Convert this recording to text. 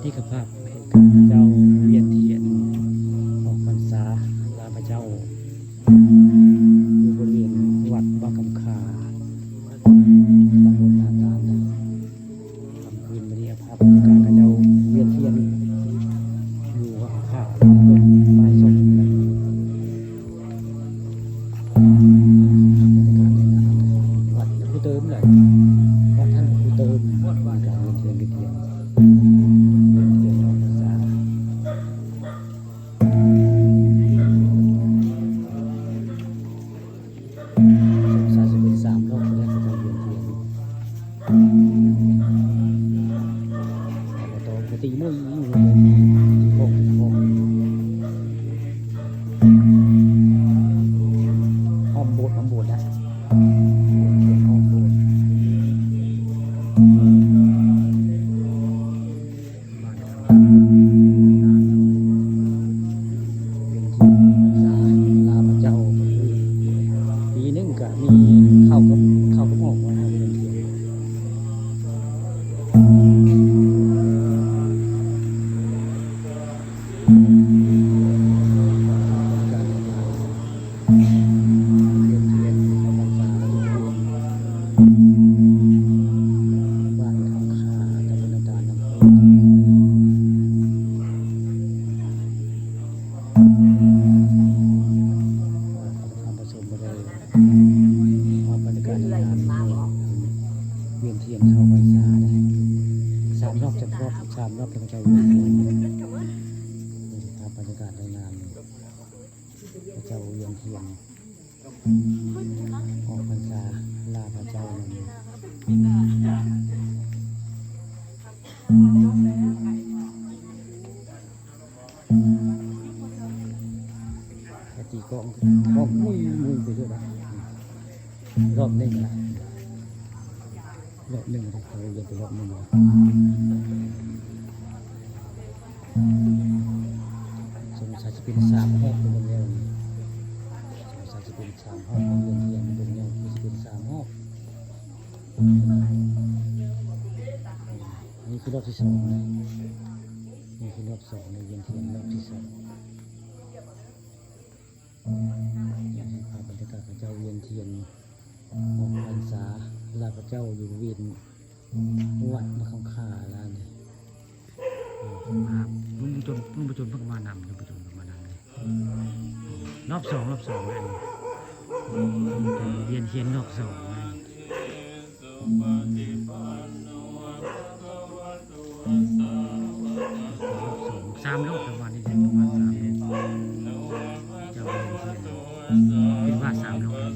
นี่คือภาพเหตุการณ์พระเจ้าเวียนเทียนออกพรรษาลาพระเจ้าอยู่บริเวณวัดบางกำคาตำบลนาตาลทำคืนวันนี้ภาพบรรยากาศพระเจ้าเวียนเทียนอยู่วัดบางกำคาบนไม้ศพบรรยากาศในงานวัดผู้เติมเลยวัดท่านผู้เติมการเวียนเทียนเทียนตีมืออยู่เลยหกอ้อมโบสถ์นะอ้อมโบสถ์ลาพระเจ้าปีนึงก็มีเข้ากับออกมาเรียนเทียนเวียนเทียนเข้าพรรษาได้3 รอบจะครบ3 รอบพระเจ้าเวียนเทียนนี่ครับบรรยากาศในงานพระเจ้าเวียนเทียนออกพรรษาลาพระเจ้านั่นตีกองมุ้ยไปด้วยนะรอบหนึ่งนะรอบหนึ่งเขาเรียนไปรอบหนึ่งสงสัยจะเป็น3 ห้องบนแนวสงสัยจะเป็น3 ห้องของเรียนเทียนบนแนวจะเป็น3 ห้องนี่คือรอบที่2นะนี่คือรอบ2ในเรียนเทียนรอบที่2อย่างที่ภาพบรรยากาศพระเจ้าเวียนเทียนออกพรรษาลาพระเจ้าอยู่เวียนวัดมาข้างขาแล้วนี่ลุงประจนเพิ่งมานำลุงประจนเพิ่งมานำเลยรอบ2เลยเวียนเทียนรอบ2เลย3 รอบประมาณนี้ประมาณ3 รอบเจ้าเวียนเทียนเป็นว่า3 รอบ